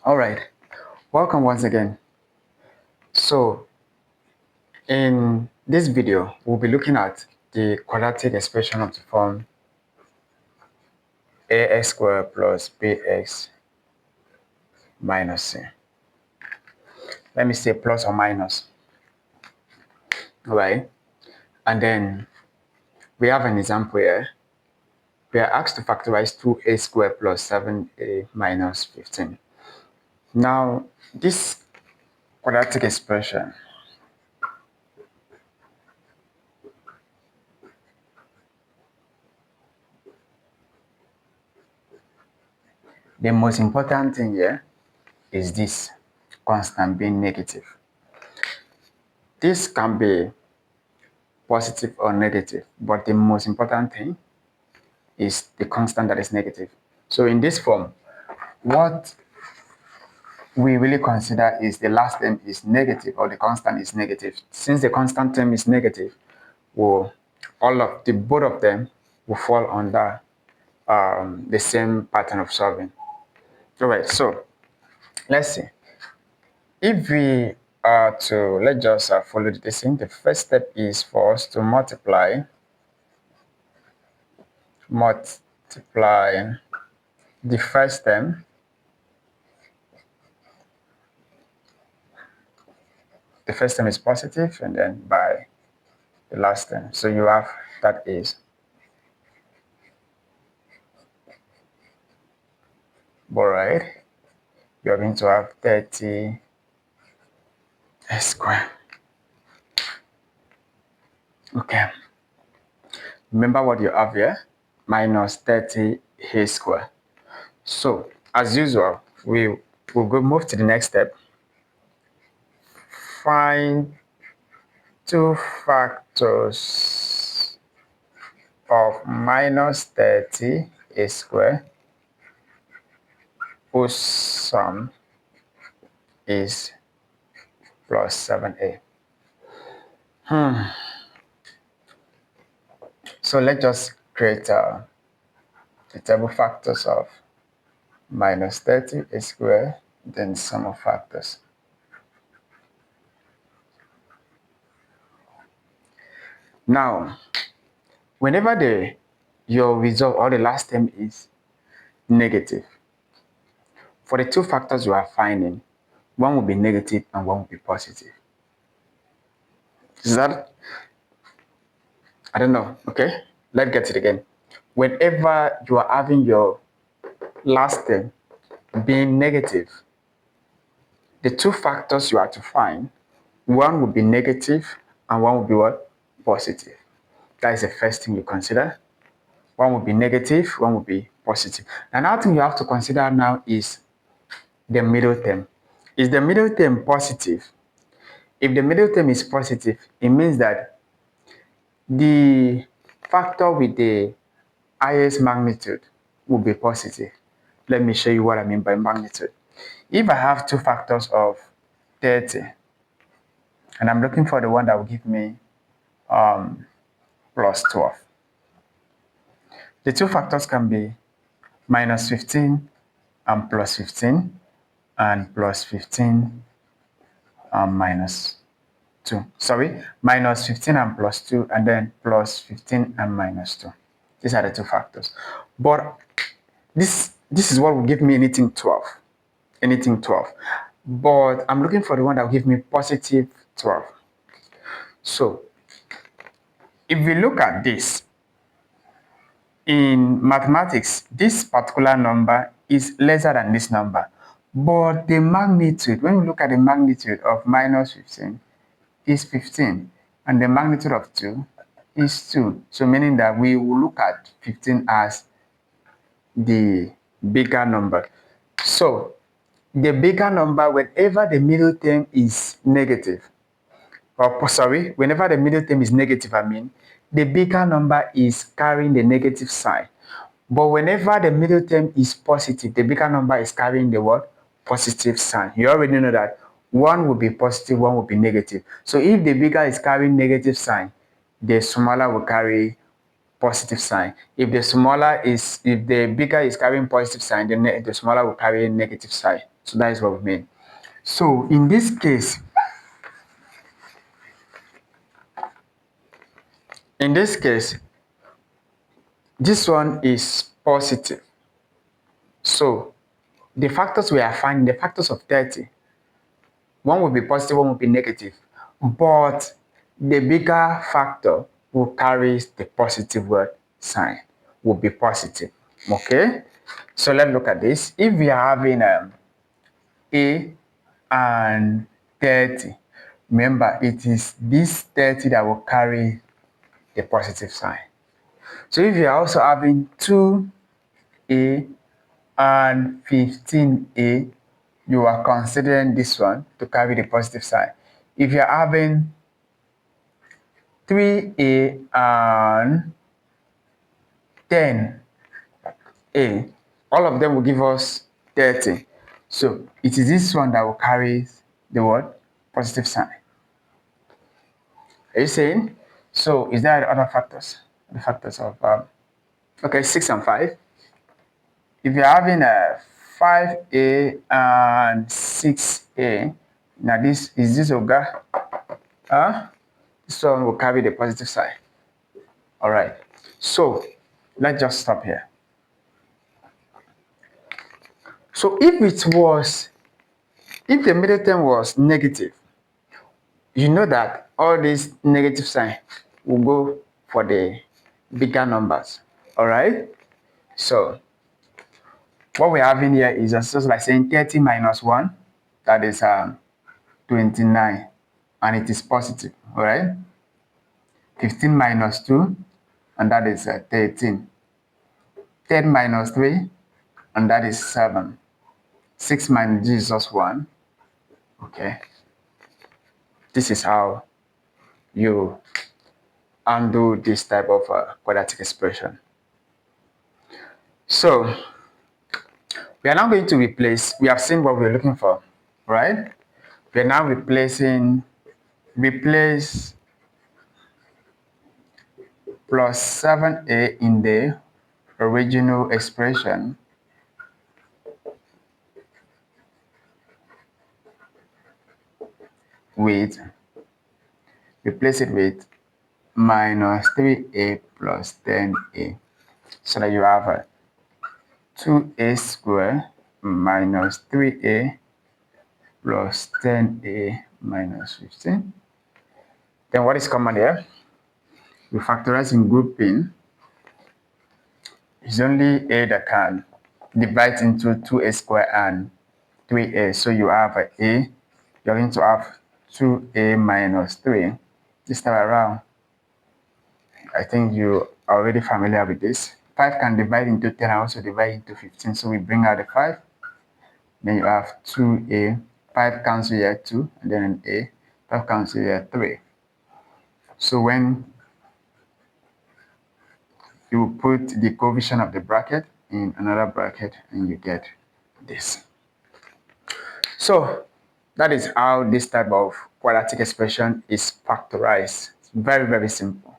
All right, welcome once again. So, in this video, we'll be looking at the quadratic expression of the form ax squared plus bx minus c. Let me say plus or minus, all right? And then we have an example here. We are asked to factorize 2a squared plus 7a minus 15. Now, this quadratic expression, the most important thing here is this constant being negative. This can be positive or negative, but the most important thing is the constant that is negative. So in this form, what we really consider is the last term is negative or the constant is negative. Since the constant term is negative, will both of them will fall under the same pattern of solving. All right, so let's see. If we are to, let's just follow the same, the first step is for us to multiply the first term, the first term is positive, and then by the last term. So you have, that is, all right, you're going to have 30 s squared. Okay, remember what you have here, minus 30 a squared. So as usual, we will go move to the next step. Find two factors of minus 30 a squared whose sum is plus 7a. So let's just create the table factors of minus 30 a squared, then sum of factors. Now, whenever your result or the last term is negative, for the two factors you are finding, one will be negative and one will be positive. Is that? I don't know. Okay, let's get it again. Whenever you are having your last term being negative, the two factors you are to find, one will be negative and one will be what? Positive. That is the first thing you consider. One will be negative, one will be positive. Another thing you have to consider now is the middle term. Is the middle term positive? If the middle term is positive, it means that the factor with the highest magnitude will be positive. Let me show you what I mean by magnitude. If I have two factors of 30, and I'm looking for the one that will give me plus 12. The two factors can be minus 15 and plus 15, and plus 15 and minus 2. Sorry, minus 15 and plus 2, and then plus 15 and minus 2. These are the two factors. But this is what will give me anything 12. Anything 12. But I'm looking for the one that will give me positive 12. So if we look at this, in mathematics, this particular number is lesser than this number. But the magnitude, when we look at the magnitude of minus 15, is 15. And the magnitude of 2 is 2. So meaning that we will look at 15 as the bigger number. So the bigger number, whenever the middle term is negative, whenever the middle term is negative, the bigger number is carrying the negative sign. But whenever the middle term is positive, the bigger number is carrying the what? Positive sign. You already know that one will be positive, one will be negative. So if the bigger is carrying negative sign, the smaller will carry positive sign. If the bigger is carrying positive sign, then the smaller will carry negative sign. So that is what we mean. So in this case, this one is positive. So the factors we are finding, the factors of 30, one will be positive, one will be negative. But the bigger factor will carry the positive word sign, will be positive. Okay? So let's look at this. If we are having A and 30, remember it is this 30 that will carry the positive sign. So if you are also having 2A and 15A, you are considering this one to carry the positive sign. If you're having 3A and 10A, all of them will give us 30. So it is this one that will carry the word positive sign. Are you saying? So is there other factors? The factors of, okay, 6 and 5. If you're having a 5A and 6A, now this Oga, this one will carry the positive sign. All right. So let's just stop here. So if the middle term was negative, you know that all these negative sign will go for the bigger numbers. All right. So what we're having here is just like saying 30 minus 1, that is 29, and it is positive. All right. 15 minus 2, and that is 13. 10 minus 3, and that is 7. 6 minus G is just 1. Okay. This is how you undo this type of quadratic expression. So we are now going to replace, we have seen what we're looking for, right? We are now replace plus 7A in the original expression with, replace it with minus 3A plus 10A, so that you have 2A squared minus 3A plus 10A minus 15. Then what is common here? We factorize in grouping. It's only A that can divide into 2A squared and 3A. So you have A, you're going to have 2A minus 3. This time around, I think you are already familiar with this. 5 can divide into 10 and also divide into 15. So we bring out the 5. Then you have 2A. 5 cancel here 2, and then an A. 5 cancel here 3. So when you put the coefficient of the bracket in another bracket, and you get this. So that is how this type of quadratic expression is factorized. It's very, very simple.